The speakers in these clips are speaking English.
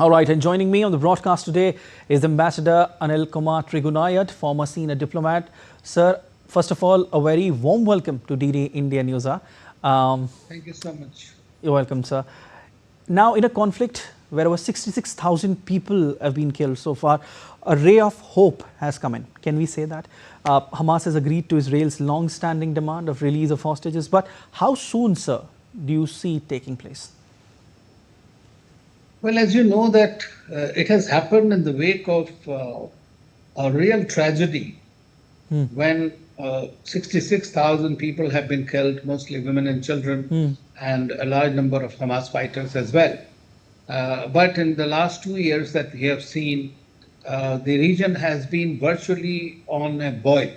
All right, and joining me on the broadcast today is Ambassador Anil Kumar Trigunayat, former senior diplomat. Sir, first of all, a very warm welcome to DD India News. Thank you so much. You're welcome, sir. Now, in a conflict where over 66,000 people have been killed so far, a ray of hope has come in. Can we say that? Hamas has agreed to Israel's long-standing demand of release of hostages. But how soon, sir, do you see it taking place? Well, as you know that it has happened in the wake of a real tragedy when 66,000 people have been killed, mostly women and children, and a large number of Hamas fighters as well. But in the last 2 years that we have seen, the region has been virtually on a boil.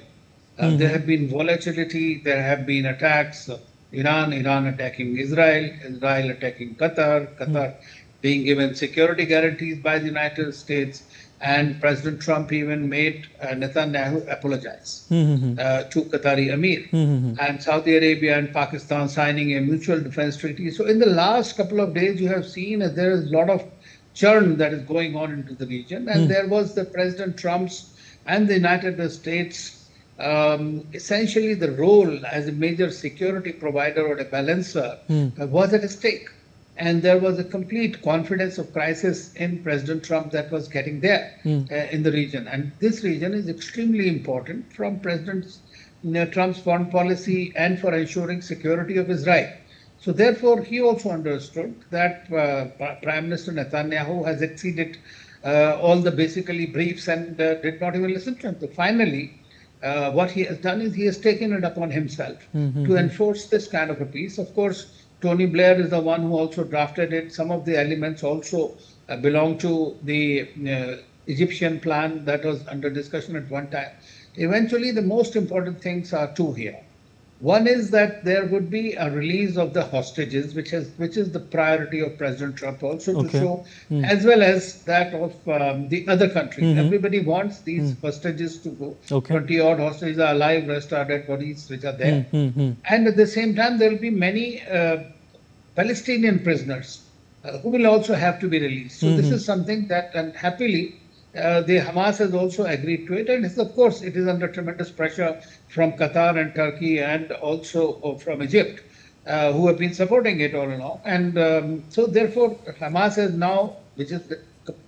There have been volatility, there have been attacks, Iran attacking Israel, Israel attacking Qatar being given security guarantees by the United States, and President Trump even made Netanyahu apologize to Qatari Emir, and Saudi Arabia and Pakistan signing a mutual defense treaty. So in the last couple of days, you have seen that there is a lot of churn that is going on into the region, and there was the President Trump's and the United States essentially the role as a major security provider or a balancer was at stake. And there was a complete confidence of crisis in President Trump that was getting there in the region. And this region is extremely important from President Trump's foreign policy and for ensuring security of Israel. So therefore, he also understood that Prime Minister Netanyahu has exceeded all the basically briefs and did not even listen to him. So finally, what he has done is he has taken it upon himself to enforce this kind of a peace. Of course, Tony Blair is the one who also drafted it. Some of the elements also belong to the Egyptian plan that was under discussion at one time. Eventually, the most important things are two here. One is that there would be a release of the hostages, which is the priority of President Trump also to show, as well as that of the other countries. Everybody wants these hostages to go. 20-odd hostages are alive, rest are dead bodies which are there. And at the same time, there will be many Palestinian prisoners who will also have to be released. So this is something that, and happily, the Hamas has also agreed to it, and of course it is under tremendous pressure from Qatar and Turkey and also from Egypt, who have been supporting it all along. And so therefore Hamas has now, which is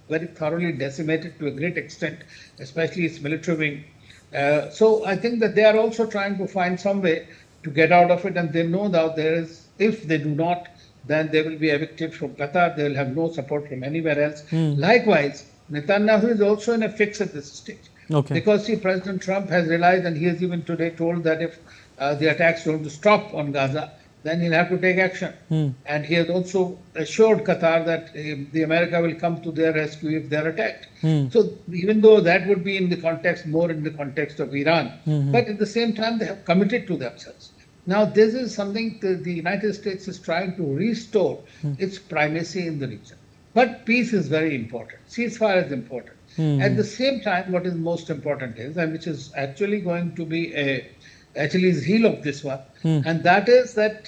very thoroughly decimated to a great extent, especially its military wing. So I think that they are also trying to find some way to get out of it, and they know that there is, if they do not, then they will be evicted from Qatar. They will have no support from anywhere else. Likewise, Netanyahu is also in a fix at this stage. Because see, President Trump has realized, and he has even today told that if the attacks don't stop on Gaza, then he'll have to take action. And he has also assured Qatar that the America will come to their rescue if they're attacked. So even though that would be in the context, more in the context of Iran, but at the same time, they have committed to themselves. Now, this is something that the United States is trying to restore its primacy in the region. But peace is very important. Ceasefire is important. At the same time, what is most important is, and which is actually going to be actually is heel of this one, and that is that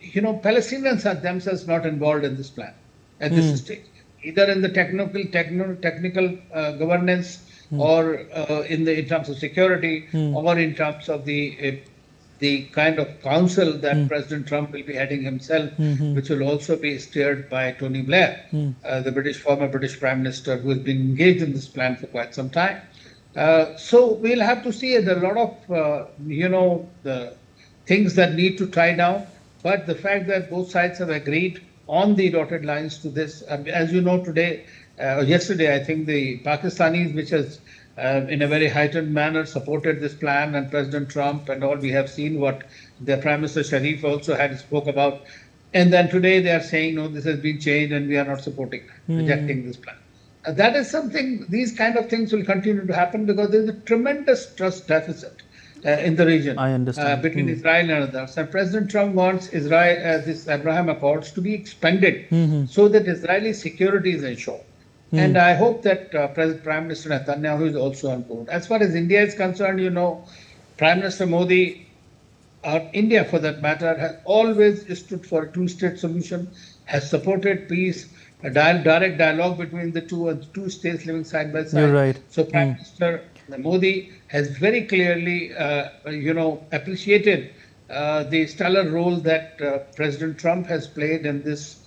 Palestinians are themselves not involved in this plan at this stage, either in the technical governance or in terms of security or in terms of the kind of council that President Trump will be heading himself, which will also be steered by Tony Blair, the former British Prime Minister, who has been engaged in this plan for quite some time. So we'll have to see. There are a lot of, the things that need to tie down, but the fact that both sides have agreed on the dotted lines to this, as you know, yesterday, I think the Pakistanis, which has in a very heightened manner supported this plan, and President Trump and all, we have seen what the Prime Minister Sharif also spoke about. And then today they are saying, no, this has been changed and we are not supporting, rejecting this plan. That is something, these kind of things will continue to happen because there is a tremendous trust deficit in the region. I understand. Between Israel and others. And President Trump wants Israel, this Abraham Accords to be expanded so that Israeli security is ensured. And I hope that Prime Minister Netanyahu is also on board. As far as India is concerned, Prime Minister Modi, or India for that matter, has always stood for a two-state solution, has supported peace, a direct dialogue between the two states living side by side. You're right. So Prime Minister Modi has very clearly, appreciated the stellar role that President Trump has played in this,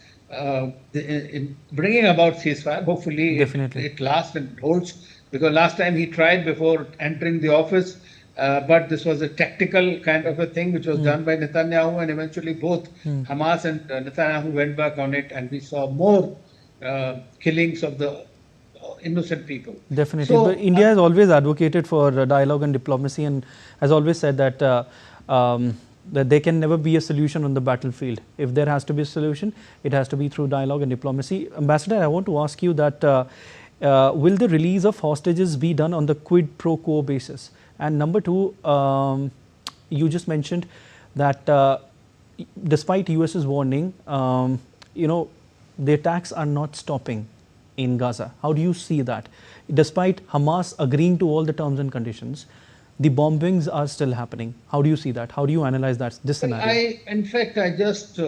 in bringing about ceasefire. Hopefully, Definitely. it lasts and holds, because last time he tried before entering the office, but this was a tactical kind of a thing which was done by Netanyahu, and eventually both Hamas and Netanyahu went back on it, and we saw more killings of the innocent people. Definitely. So, But India has always advocated for dialogue and diplomacy, and has always said that that there can never be a solution on the battlefield. If there has to be a solution, it has to be through dialogue and diplomacy. Ambassador, I want to ask you that will the release of hostages be done on the quid pro quo basis? And number two, you just mentioned that despite US's warning, the attacks are not stopping in Gaza. How do you see that? Despite Hamas agreeing to all the terms and conditions, the bombings are still happening. How do you see that? How do you analyze this scenario? In fact, I just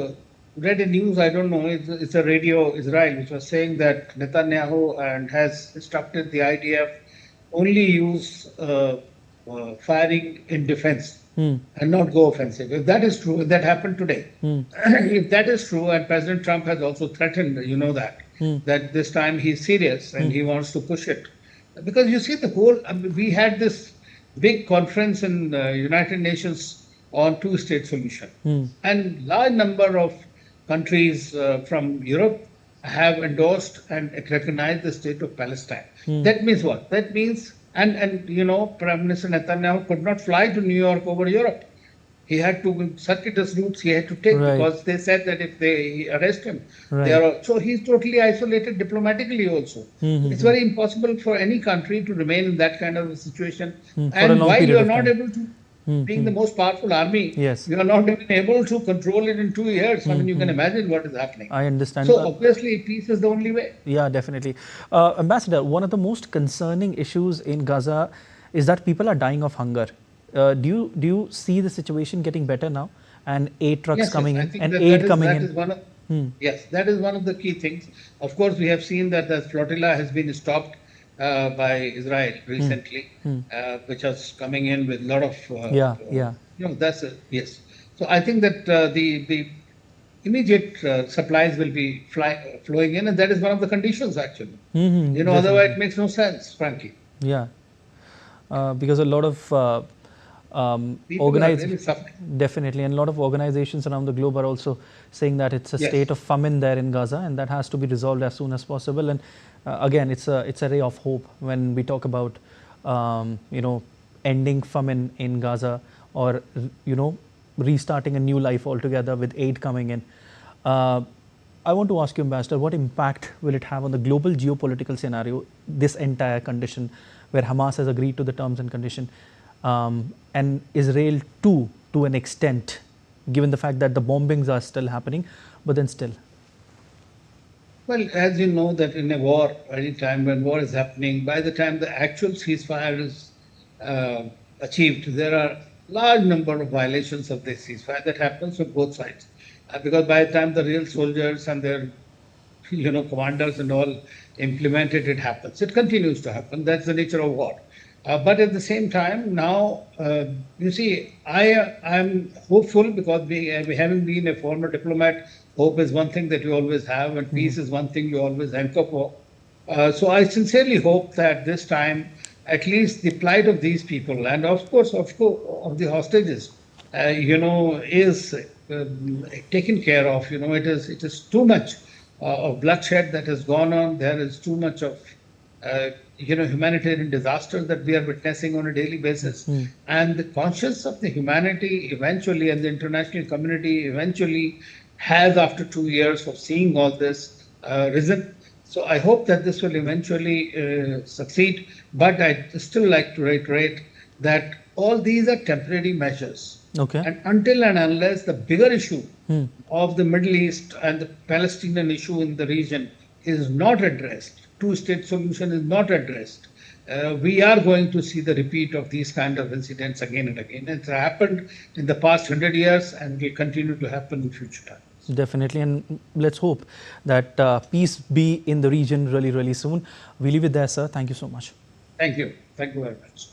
read a news, I don't know, it's a Radio Israel, which was saying that Netanyahu has instructed the IDF only use firing in defense and not go offensive. If that is true, if that happened today, if that is true, and President Trump has also threatened, that this time he's serious and he wants to push it. Because you see we had this big conference in United Nations on two-state solution. And large number of countries from Europe have endorsed and recognized the state of Palestine. That means what? That means, and Prime Minister Netanyahu could not fly to New York over Europe. He had to circuitous routes he had to take, because they said that if they arrest him, so he's totally isolated diplomatically also. It's very impossible for any country to remain in that kind of a situation. And while you are not able to, being the most powerful army, you are not even able to control it in 2 years. I mean, you can imagine what is happening. I understand. So obviously, peace is the only way. Yeah, definitely. Ambassador, one of the most concerning issues in Gaza is that people are dying of hunger. Do you see the situation getting better now, and aid trucks coming in, and aid coming in? Yes, that is one of the key things. Of course, we have seen that the flotilla has been stopped by Israel recently, which was coming in with a lot of yes. So I think that the immediate supplies will be flowing in, and that is one of the conditions actually. Otherwise it makes no sense, frankly. Yeah, because a lot of definitely, and a lot of organizations around the globe are also saying that it's a state of famine there in Gaza, and that has to be resolved as soon as possible. And again, it's a ray of hope when we talk about ending famine in Gaza, or restarting a new life altogether with aid coming in. I want to ask you, Ambassador, what impact will it have on the global geopolitical scenario, this entire condition where Hamas has agreed to the terms and condition, and Israel too, to an extent, given the fact that the bombings are still happening, but then still? Well, as you know, that in a war, any time when war is happening, by the time the actual ceasefire is achieved, there are large number of violations of this ceasefire that happens on both sides. Because by the time the real soldiers and their commanders and all implement it, it happens. It continues to happen. That's the nature of war. But at the same time, now, you see, I'm hopeful, because having been a former diplomat, hope is one thing that you always have, and peace is one thing you always anchor for. So I sincerely hope that this time, at least the plight of these people, and of course of the hostages, is taken care of. It is too much of bloodshed that has gone on. There is too much of humanitarian disasters that we are witnessing on a daily basis. And the conscience of the humanity eventually, and the international community eventually, has, after 2 years of seeing all this, risen. So I hope that this will eventually succeed. But I'd still like to reiterate that all these are temporary measures. And until and unless the bigger issue of the Middle East and the Palestinian issue in the region is not addressed, two-state solution is not addressed, we are going to see the repeat of these kind of incidents again and again. It's happened in the past 100 years and will continue to happen in future times. Definitely, and let's hope that peace be in the region really, really soon. We leave it there, sir. Thank you so much. Thank you. Thank you very much.